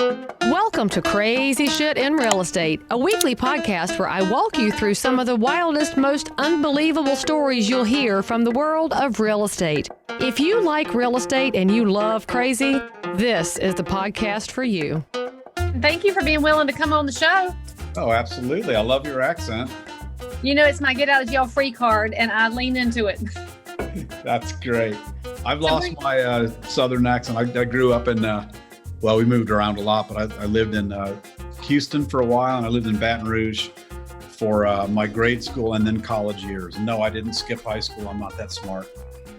Welcome to Crazy Shit in Real Estate, a weekly podcast where I walk you through some of the wildest, most unbelievable stories you'll hear from the world of real estate. If you like real estate and you love crazy, this is the podcast for you. Thank you for being willing to come on the show. Oh, absolutely. I love your accent. You know, it's my get out of jail free card, and I lean into it. That's great. I've lost my Southern accent. I grew up in, well, we moved around a lot, but I lived in Houston for a while, and I lived in Baton Rouge for my grade school and then college years. No, I didn't skip high school. I'm not that smart.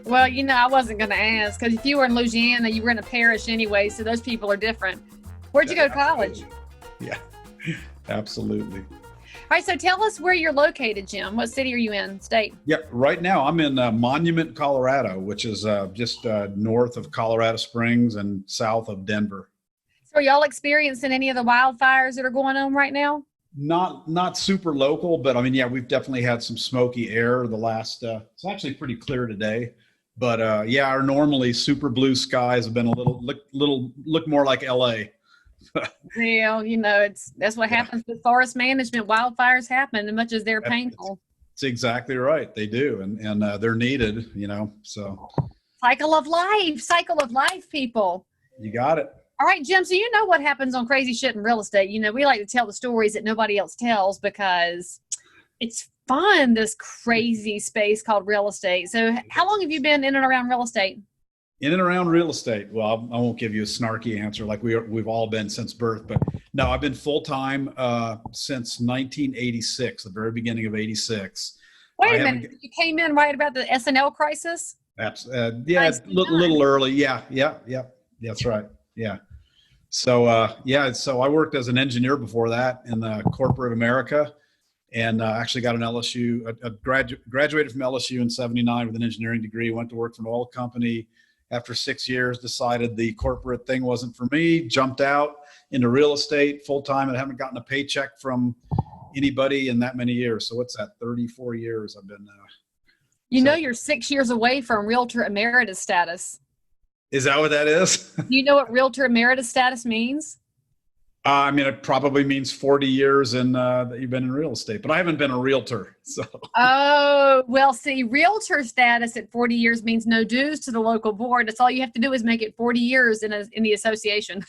Well, you know, I wasn't going to ask, because if you were in Louisiana, you were in a parish anyway, so those people are different. Where'd you go to college? Yeah, absolutely. All right, so tell us where you're located, Jim. What city are you in, state? Yep, right now I'm in Monument, Colorado, which is just north of Colorado Springs and south of Denver. So are y'all experiencing any of the wildfires that are going on right now? Not super local, but I mean, yeah, we've definitely had some smoky air the last, it's actually pretty clear today. But yeah, our normally super blue skies have been a look more like LA. Well, you know, that's what happens with forest management. Wildfires happen as much as they're painful. It's exactly right. They do. And they're needed, you know, so. Cycle of life, people. You got it. All right, Jim, so you know what happens on Crazy Shit in Real Estate. You know, we like to tell the stories that nobody else tells because it's fun, this crazy space called real estate. So how long have you been in and around real estate? In and around real estate. Well, I won't give you a snarky answer like we've all been since birth, but no, I've been full-time since 1986, the very beginning of 86. Wait a minute, you came in right about the SNL crisis? Yeah, a little early. Yeah, that's right. Yeah. So, so I worked as an engineer before that in corporate America, and actually got an LSU, graduated from LSU in 79 with an engineering degree, went to work for an oil company. After 6 years, decided the corporate thing wasn't for me, jumped out into real estate full-time, and haven't gotten a paycheck from anybody in that many years. So what's that, 34 years I've been. You know, you're 6 years away from Realtor Emeritus status. Is that what that is? Do you know what Realtor Emeritus status means? I mean, it probably means 40 years that you've been in real estate, but I haven't been a realtor. So. Oh, well, see, realtor status at 40 years means no dues to the local board. That's all you have to do is make it 40 years in the association.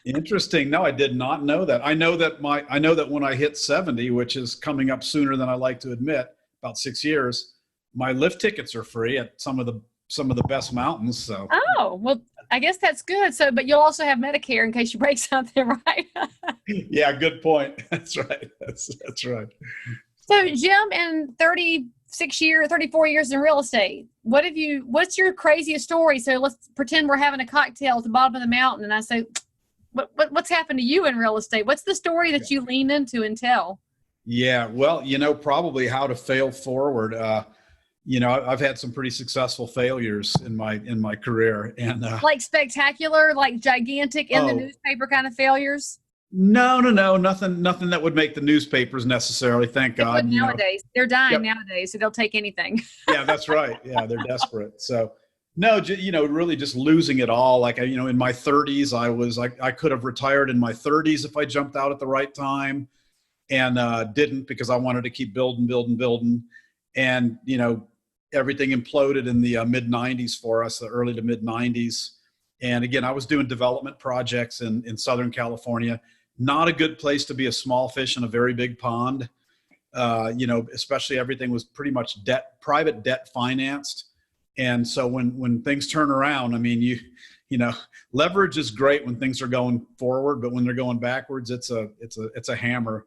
Interesting. No, I did not know that. I know that when I hit 70, which is coming up sooner than I like to admit, about 6 years, my lift tickets are free at some of the best mountains. So. Oh, well, I guess that's good. So, but you'll also have Medicare in case you break something, right? Yeah, good point. That's right. That's right. So, Jim, in 34 years in real estate, what's your craziest story? So let's pretend we're having a cocktail at the bottom of the mountain, and I say, what's happened to you in real estate? What's the story that you lean into and tell? Yeah, well, you know, probably how to fail forward. You know, I've had some pretty successful failures in my career, and like spectacular, like gigantic in the newspaper kind of failures. No, nothing that would make the newspapers necessarily. Thank God. Nowadays, they're dying nowadays, so they'll take anything. Yeah, that's right. Yeah, they're desperate. So, no, you know, really just losing it all. Like, you know, in my 30s, I could have retired in my 30s if I jumped out at the right time, and didn't because I wanted to keep building, and you know. Everything imploded in the mid 90s for us, the early to mid 90s. And again, I was doing development projects in Southern California. Not a good place to be a small fish in a very big pond. You know, especially everything was pretty much private debt financed. And so when things turn around, I mean, you know, leverage is great when things are going forward, but when they're going backwards, it's a hammer.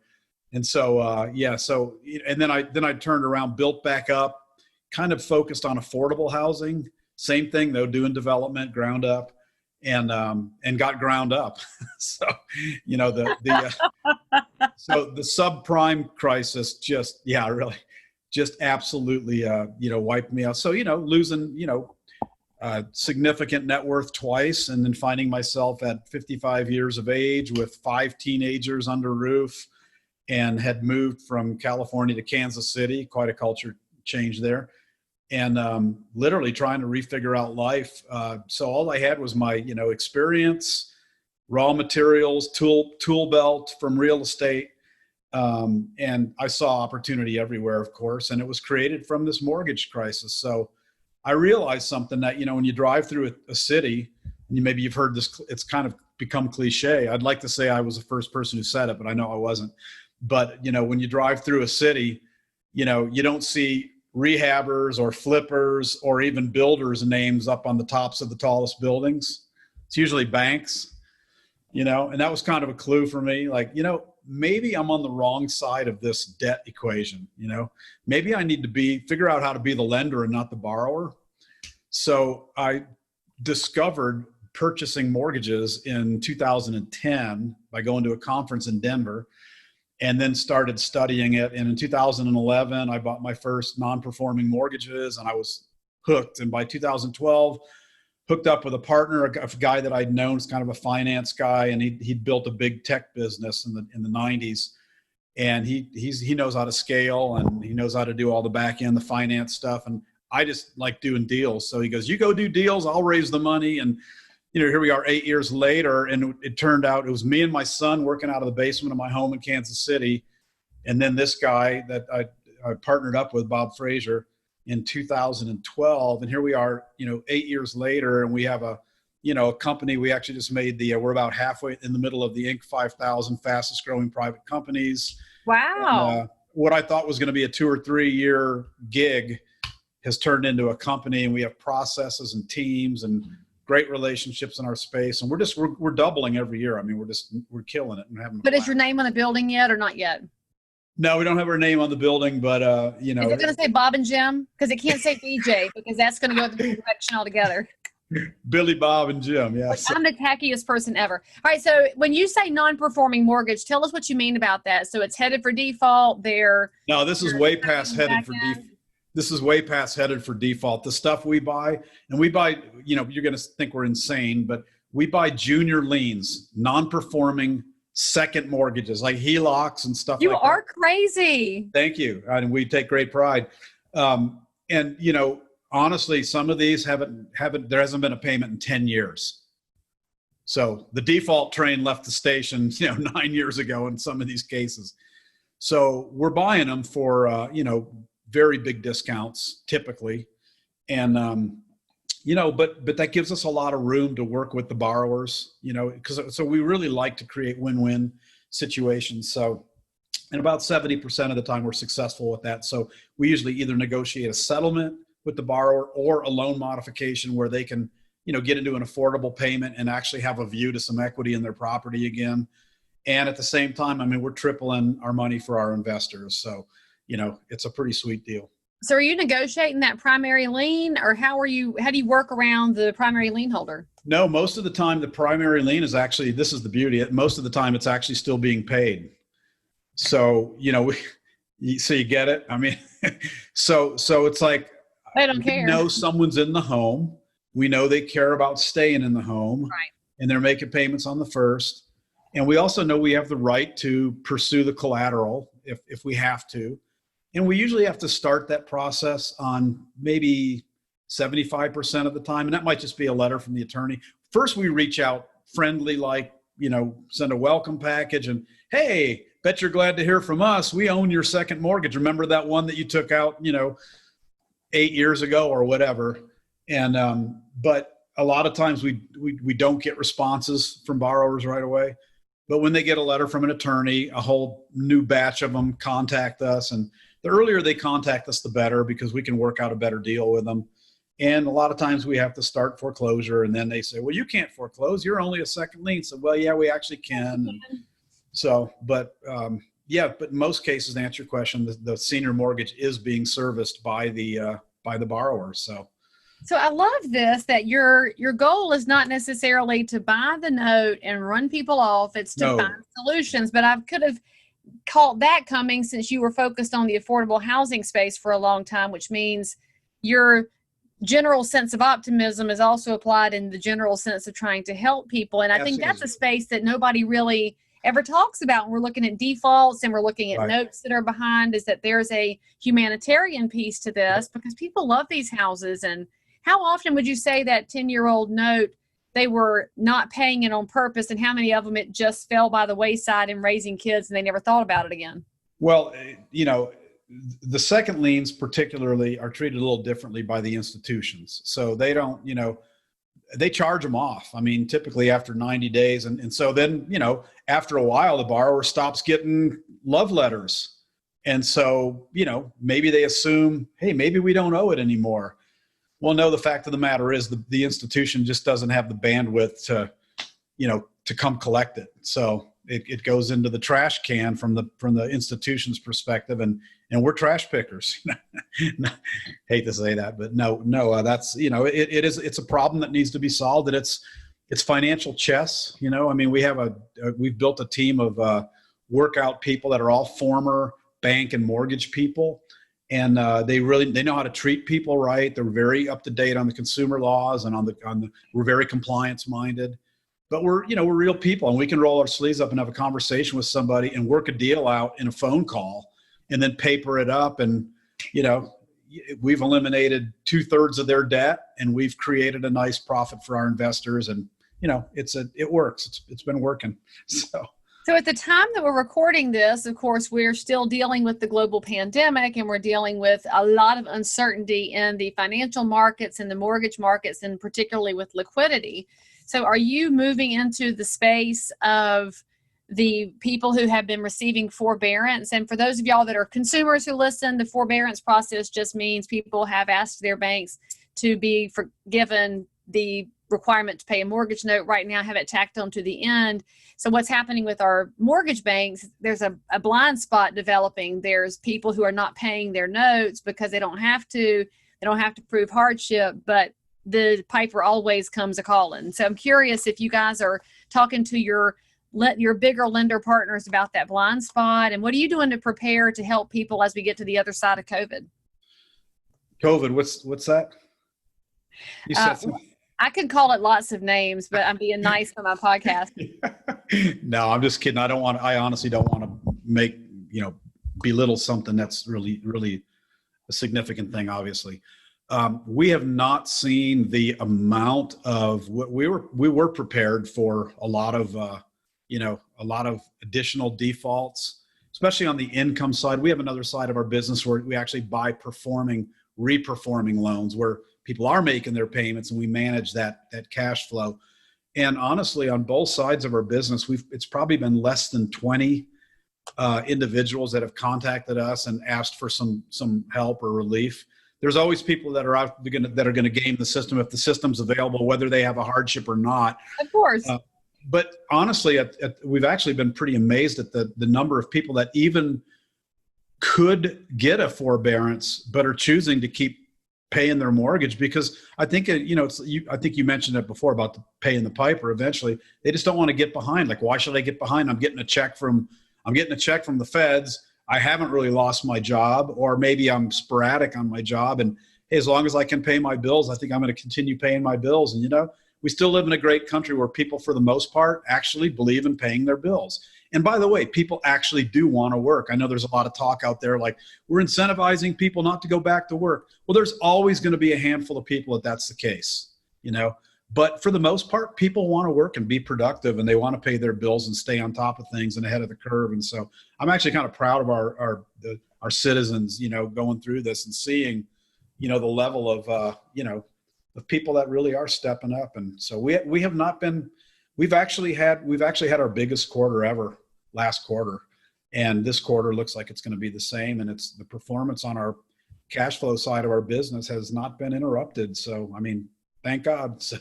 And so, and then I turned around, built back up, kind of focused on affordable housing. Same thing though, doing development ground up, and got ground up. So, you know, so the subprime crisis just absolutely, you know, wiped me out. So, you know, losing, you know, significant net worth twice, and then finding myself at 55 years of age with 5 teenagers under roof, and had moved from California to Kansas City, quite a culture change there, and literally trying to refigure out life. So all I had was my, you know, experience raw materials, tool belt from real estate. And I saw opportunity everywhere, of course, and it was created from this mortgage crisis. So I realized something that, when you drive through a city, and maybe you've heard this, it's kind of become cliche. I'd like to say I was the first person who said it, but I know I wasn't. But, when you drive through a city, you don't see rehabbers or flippers or even builders' names up on the tops of the tallest buildings. It's usually banks, and that was kind of a clue for me. Like, maybe I'm on the wrong side of this debt equation. Maybe I need to figure out how to be the lender and not the borrower. So I discovered purchasing mortgages in 2010 by going to a conference in Denver, and then started studying it. And in 2011, I bought my first non-performing mortgages, and I was hooked. And by 2012, hooked up with a partner, a guy that I'd known, is kind of a finance guy, and he'd built a big tech business in the 90s. And he knows how to scale, and he knows how to do all the back end, the finance stuff. And I just like doing deals. So he goes, "You go do deals, I'll raise the money." And here we are 8 years later, and it turned out it was me and my son working out of the basement of my home in Kansas City. And then this guy that I partnered up with, Bob Frazier, in 2012. And here we are, 8 years later, and we have a company. We actually just made we're about halfway in the middle of the Inc. 5000 fastest growing private companies. Wow. And, what I thought was going to be a 2 or 3 year gig has turned into a company, and we have processes and teams and great relationships in our space. And we're doubling every year. I mean, we're killing it and having. But is your name on the building yet or not yet? No, we don't have our name on the building, but Is it going to say Bob and Jim? Because it can't say DJ, because that's going to go the direction altogether. Billy, Bob, and Jim. Yes. I'm the tackiest person ever. All right. So when you say non-performing mortgage, tell us what you mean about that. So it's headed for default. No, this is way past headed for default. This is way past headed for default. The stuff we buy, and we buy, you're going to think we're insane, but we buy junior liens, non-performing second mortgages, like HELOCs and stuff like that. You are crazy. Thank you. And we take great pride. And, honestly, some of these there hasn't been a payment in 10 years. So the default train left the station, 9 years ago in some of these cases. So we're buying them for, very big discounts typically. And, but that gives us a lot of room to work with the borrowers, so we really like to create win-win situations. So, and about 70% of the time we're successful with that. So we usually either negotiate a settlement with the borrower or a loan modification where they can, get into an affordable payment and actually have a view to some equity in their property again. And at the same time, we're tripling our money for our investors. So, it's a pretty sweet deal. So are you negotiating that primary lien, or how do you work around the primary lien holder? No, most of the time the primary lien is actually, this is the beauty, most of the time it's actually still being paid. So, so you get it? So it's like, they don't care. We know someone's in the home. We know they care about staying in the home. Right. And they're making payments on the first. And we also know we have the right to pursue the collateral if we have to. And we usually have to start that process on maybe 75% of the time. And that might just be a letter from the attorney. First, we reach out friendly, like, send a welcome package and, "Hey, bet you're glad to hear from us. We own your second mortgage. Remember that one that you took out, 8 years ago," or whatever. And, but a lot of times we don't get responses from borrowers right away. But when they get a letter from an attorney, a whole new batch of them contact us. And the earlier they contact us, the better, because we can work out a better deal with them. And a lot of times we have to start foreclosure, and then they say, "Well, you can't foreclose. You're only a second lien." So, well, yeah, we actually can. And so, but but in most cases, to answer your question, the senior mortgage is being serviced by the borrower. So I love this, that your goal is not necessarily to buy the note and run people off. It's to find solutions. But I could have caught that coming, since you were focused on the affordable housing space for a long time, which means your general sense of optimism is also applied in the general sense of trying to help people. And I think that's a space that nobody really ever talks about. And we're looking at defaults and we're looking at notes that are behind, is that there's a humanitarian piece to this, because people love these houses. And how often would you say that 10-year-old note they were not paying it on purpose, and how many of them it just fell by the wayside in raising kids and they never thought about it again? Well, the second liens particularly are treated a little differently by the institutions. So they don't, they charge them off. I mean, typically after 90 days. And so then, after a while, the borrower stops getting love letters. And so, maybe they assume, hey, maybe we don't owe it anymore. Well, no, the fact of the matter is the institution just doesn't have the bandwidth to come collect it. So it goes into the trash can from the institution's perspective, and we're trash pickers. Hate to say that, but no, that's, it's a problem that needs to be solved, and it's financial chess. I mean, we've built a team of workout people that are all former bank and mortgage people. And they know how to treat people right. They're very up to date on the consumer laws, and we're very compliance minded. But we're real people, and we can roll our sleeves up and have a conversation with somebody and work a deal out in a phone call, and then paper it up. And we've eliminated 2/3 of their debt, and we've created a nice profit for our investors. And it works. It's been working. So at the time that we're recording this, of course, we're still dealing with the global pandemic, and we're dealing with a lot of uncertainty in the financial markets and the mortgage markets, and particularly with liquidity. So are you moving into the space of the people who have been receiving forbearance? And for those of y'all that are consumers who listen, the forbearance process just means people have asked their banks to be forgiven the requirement to pay a mortgage note right now, have it tacked on to the end. So what's happening with our mortgage banks, there's a blind spot developing. There's people who are not paying their notes because they don't have to. They don't have to prove hardship, but the piper always comes a-calling. So I'm curious if you guys are talking to your bigger lender partners about that blind spot, and what are you doing to prepare to help people as we get to the other side of COVID? COVID, what's that? You said I could call it lots of names, but I'm being nice on my podcast. No, I'm just kidding. I honestly don't want to belittle something that's really, really a significant thing, obviously. We have not seen the amount of what we were prepared for a lot of additional defaults, especially on the income side. We have another side of our business where we actually buy reperforming loans where people are making their payments, and we manage that cash flow. And honestly, on both sides of our business, it's probably been less than 20 individuals that have contacted us and asked for some help or relief. There's always people that are that are going to game the system if the system's available, whether they have a hardship or not. Of course. But honestly, we've actually been pretty amazed at the number of people that even could get a forbearance but are choosing to keep paying their mortgage, because I think I think you mentioned it before about paying the piper. Eventually, they just don't want to get behind. Like, why should I get behind? I'm getting a check from the feds. I haven't really lost my job, or maybe I'm sporadic on my job, and hey, as long as I can pay my bills, I think I'm going to continue paying my bills. And we still live in a great country where people, for the most part, actually believe in paying their bills. And by the way, people actually do want to work. I know there's a lot of talk out there like we're incentivizing people not to go back to work. Well, there's always going to be a handful of people that's the case, But for the most part, people want to work and be productive, and they want to pay their bills and stay on top of things and ahead of the curve. And so I'm actually kind of proud of our citizens, going through this and seeing, the level of, of people that really are stepping up. And so we have not been. We've actually had our biggest quarter ever last quarter, and this quarter looks like it's going to be the same. And it's the performance on our cash flow side of our business has not been interrupted. So, I mean, thank God. So,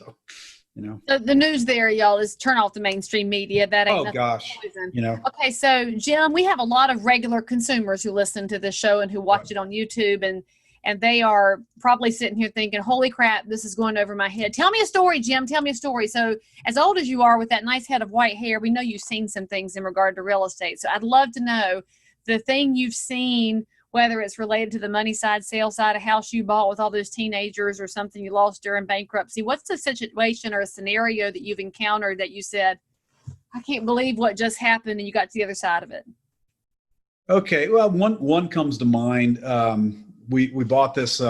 So the news there, y'all, is turn off the mainstream media. That ain't gosh, Okay, so Jim, we have a lot of regular consumers who listen to this show and who watch it on YouTube, and they are probably sitting here thinking, holy crap, this is going over my head. Tell me a story, Jim. Tell me a story. So as old as you are with that nice head of white hair, we know you've seen some things in regard to real estate. So I'd love to know the thing you've seen, whether it's related to the money side, sale side, a house you bought with all those teenagers, or something you lost during bankruptcy. What's the situation or a scenario that you've encountered that you said, I can't believe what just happened, and you got to the other side of it? Okay. Well, one comes to mind. We bought this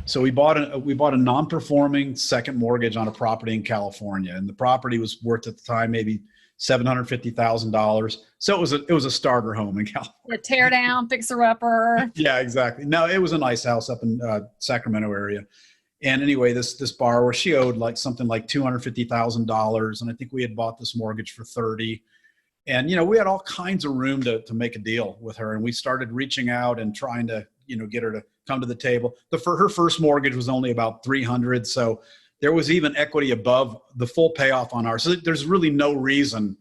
So we bought a non-performing second mortgage on a property in California, and the property was worth at the time maybe $750,000. So it was a starter home in California. A tear down, fixer upper. Yeah, exactly. No, it was a nice house up in Sacramento area. And anyway, this borrower, she owed like something like $250,000, and I think we had bought this mortgage for 30. And we had all kinds of room to make a deal with her, and we started reaching out and trying to get her to come to the table. Her first mortgage was only about 300, so there was even equity above the full payoff on ours. So there's really no reason.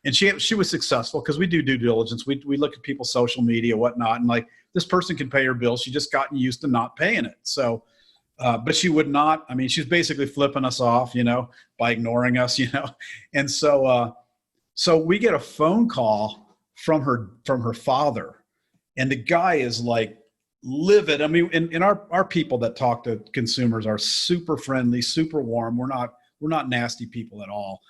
And she was successful because we do due diligence. We look at people's social media, whatnot, and like, this person can pay her bills. She just gotten used to not paying it. So, but she would not. I mean, she's basically flipping us off, by ignoring us, And so we get a phone call from her father, and the guy is like livid. I mean, and our people that talk to consumers are super friendly, super warm. We're not nasty people at all.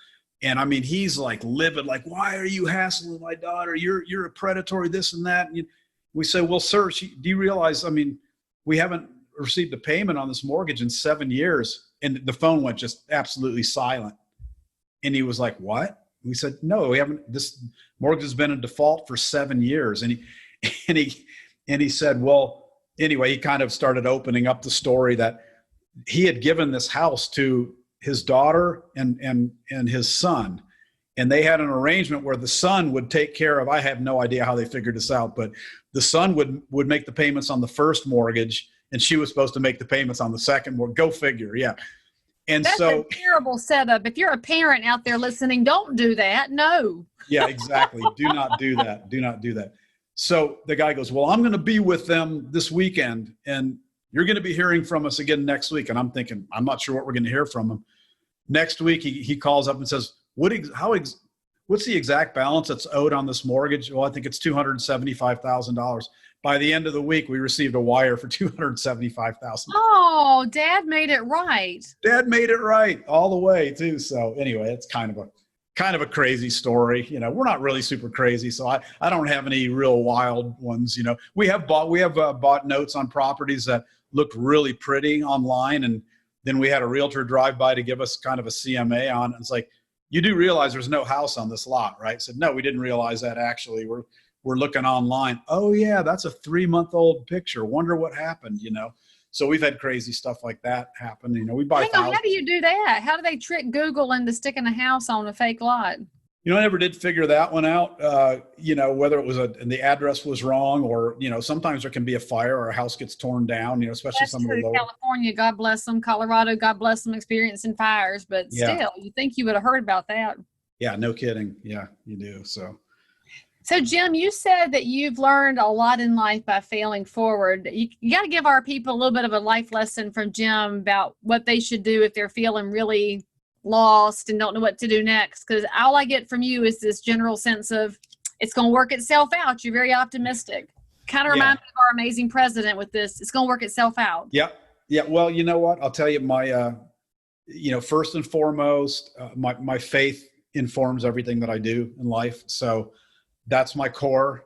And I mean, he's like livid, like, why are you hassling my daughter? You're a predatory, this and that. And we say, well, sir, do you realize, I mean, we haven't received a payment on this mortgage in 7 years. And the phone went just absolutely silent. And he was like, what? We said, no, we haven't. This mortgage has been in default for 7 years. And he said, well, anyway, he kind of started opening up the story that he had given this house to his daughter and his son. And they had an arrangement where the son would take care of, I have no idea how they figured this out, but the son would make the payments on the first mortgage, and she was supposed to make the payments on the second mortgage. Go figure. Yeah. And that's a terrible setup. If you're a parent out there listening, don't do that. No. Yeah, exactly. Do not do that. Do not do that. So the guy goes, well, I'm going to be with them this weekend, and you're going to be hearing from us again next week. And I'm thinking, I'm not sure what we're going to hear from him. Next week, he calls up and says, what's the exact balance that's owed on this mortgage? Well, I think it's $275,000. By the end of the week, we received a wire for $275,000. Oh, Dad made it right. Dad made it right all the way too. So anyway, it's kind of a crazy story. We're not really super crazy, so I don't have any real wild ones. We have bought notes on properties that looked really pretty online, and then we had a realtor drive by to give us kind of a CMA on it. And it's like, you do realize there's no house on this lot, right? I said, no, we didn't realize that actually. We're looking online. Oh yeah, that's a 3-month-old picture. Wonder what happened, So we've had crazy stuff like that happen. We buy. Hang on, how do you do that? How do they trick Google into sticking a house on a fake lot? I never did figure that one out. Whether it was and the address was wrong, or sometimes there can be a fire or a house gets torn down. Especially that's somewhere lower. California, God bless them. Colorado, God bless them, experiencing fires. But still, you think you would have heard about that? Yeah, no kidding. Yeah, you do. So Jim, you said that you've learned a lot in life by failing forward. You got to give our people a little bit of a life lesson from Jim about what they should do if they're feeling really lost and don't know what to do next. Because all I get from you is this general sense of it's going to work itself out. You're very optimistic. Kind of reminds me of our amazing president with this. It's going to work itself out. Yeah. Yeah. Well, you know what? I'll tell you, my, first and foremost, my faith informs everything that I do in life. So that's my core.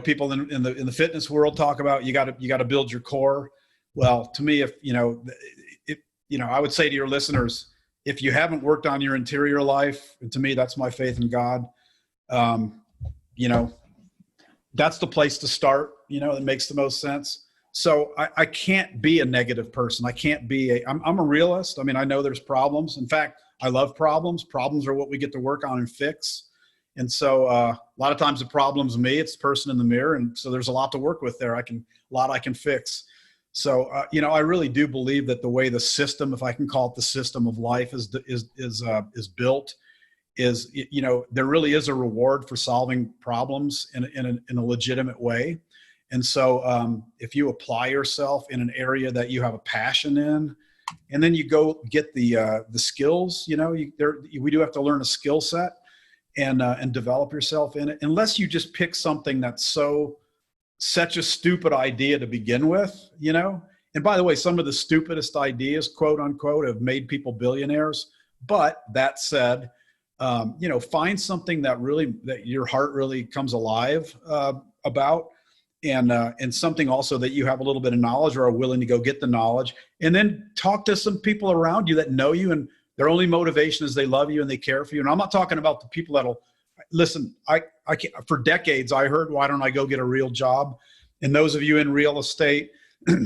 People in the fitness world talk about you got to build your core. Well, to me, if I would say to your listeners, if you haven't worked on your interior life, and to me, that's my faith in God. That's the place to start. It makes the most sense. So I can't be a negative person. I can't be I'm a realist. I mean, I know there's problems. In fact, I love problems. Problems are what we get to work on and fix. And so a lot of times the problem's me, it's the person in the mirror. And so there's a lot to work with there. I can fix. So, I really do believe that the way the system, if I can call it the system of life is built is, there really is a reward for solving problems in a legitimate way. And so if you apply yourself in an area that you have a passion in, and then you go get the skills, we do have to learn a skill set. And develop yourself in it, unless you just pick something that's such a stupid idea to begin with, And by the way, some of the stupidest ideas, quote unquote, have made people billionaires. But that said, find something that your heart really comes alive about, and something also that you have a little bit of knowledge or are willing to go get the knowledge, and then talk to some people around you that know you, and their only motivation is they love you and they care for you. And I'm not talking about the people that'll listen. I can't, for decades I heard, why don't I go get a real job? And those of you in real estate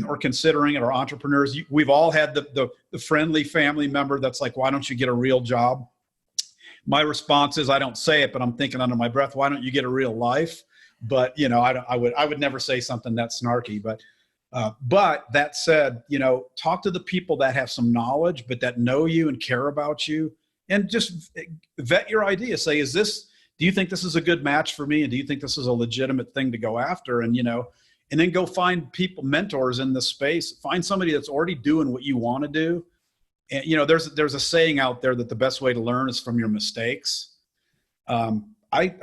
or considering it, or entrepreneurs, we've all had the friendly family member that's like, why don't you get a real job? My response is, I don't say it, but I'm thinking under my breath, why don't you get a real life? But, you know, I would never say something that snarky, but that said, you know, talk to the people that have some knowledge, but that know you and care about you, and just vet your idea. Say, do you think this is a good match for me? And do you think this is a legitimate thing to go after? And, you know, and then go find people, mentors in this space, find somebody that's already doing what you want to do. And, you know, there's a saying out there that the best way to learn is from your mistakes. I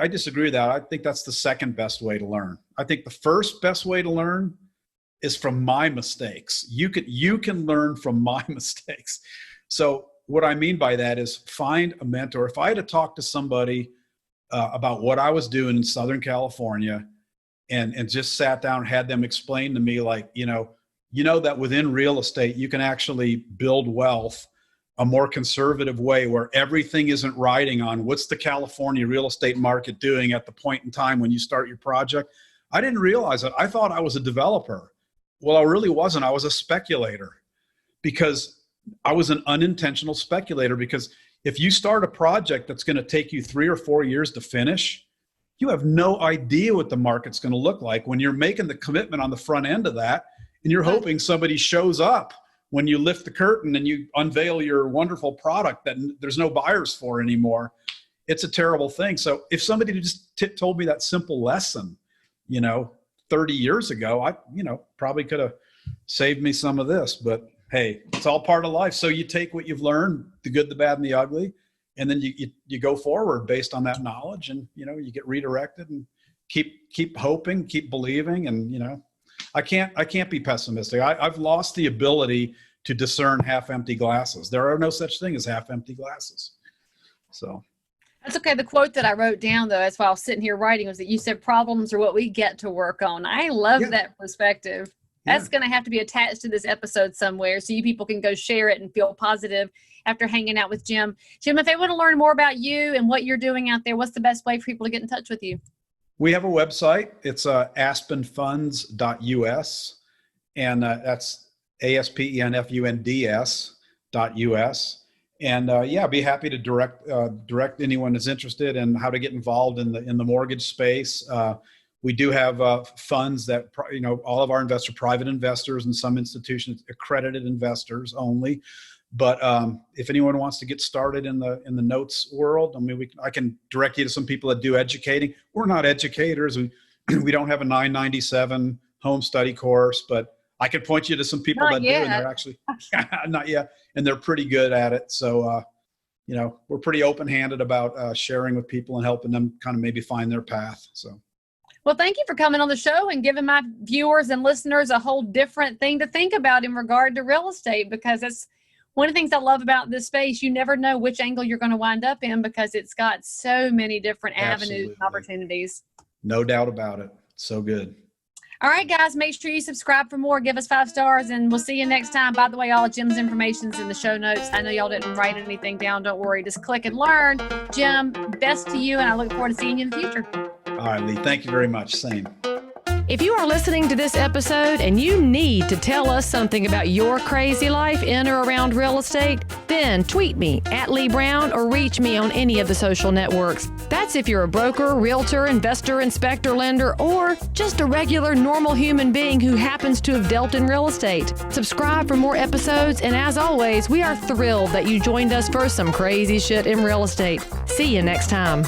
disagree with that. I think that's the second best way to learn. I think the first best way to learn is from my mistakes. You can learn from my mistakes. So what I mean by that is find a mentor. If I had to talk to somebody about what I was doing in Southern California and just sat down and had them explain to me, like, you know that within real estate, you can actually build wealth a more conservative way, where everything isn't riding on what's the California real estate market doing at the point in time when you start your project. I didn't realize it. I thought I was a developer. Well, I really wasn't. I was a speculator, because I was an unintentional speculator. Because if you start a project that's going to take you 3 or 4 years to finish, you have no idea what the market's going to look like when you're making the commitment on the front end of that, and you're hoping somebody shows up when you lift the curtain and you unveil your wonderful product that there's no buyers for anymore. It's a terrible thing. So if somebody just told me that simple lesson, 30 years ago, I probably could have saved me some of this. But hey, it's all part of life. So you take what you've learned, the good, the bad, and the ugly, and then you go forward based on that knowledge, and you get redirected, and keep hoping, keep believing. And I can't be pessimistic. I've lost the ability to discern half-empty glasses. There are no such thing as half-empty glasses. So that's okay. The quote that I wrote down, though, as while I was sitting here writing, was that you said problems are what we get to work on. I love that perspective. That's going to have to be attached to this episode somewhere, so you people can go share it and feel positive after hanging out with Jim. Jim, if they want to learn more about you and what you're doing out there, what's the best way for people to get in touch with you? We have a website. It's aspenfunds.us, and that's ASPENFUNDS.us. And I'd be happy to direct anyone that's interested in how to get involved in the mortgage space. We do have funds that all of our investors are private investors, and some institutions accredited investors only. But if anyone wants to get started in the notes world, I can direct you to some people that do educating. We're not educators. We don't have a 997 home study course, but I can point you to some people that do, and they're actually not yet, and they're pretty good at it. So we're pretty open-handed about sharing with people and helping them kind of maybe find their path. So. Well, thank you for coming on the show and giving my viewers and listeners a whole different thing to think about in regard to real estate, because that's one of the things I love about this space. You never know which angle you're going to wind up in, because it's got so many different avenues and opportunities. No doubt about it. So good. All right, guys, make sure you subscribe for more. Give us 5 stars, and we'll see you next time. By the way, all of Jim's information's in the show notes. I know y'all didn't write anything down. Don't worry. Just click and learn. Jim, best to you, and I look forward to seeing you in the future. All right, Leigh. Thank you very much. Same. If you are listening to this episode and you need to tell us something about your crazy life in or around real estate, then tweet me at Leigh Brown or reach me on any of the social networks. That's if you're a broker, realtor, investor, inspector, lender, or just a regular normal human being who happens to have dealt in real estate. Subscribe for more episodes, and as always, we are thrilled that you joined us for some crazy shit in real estate. See you next time.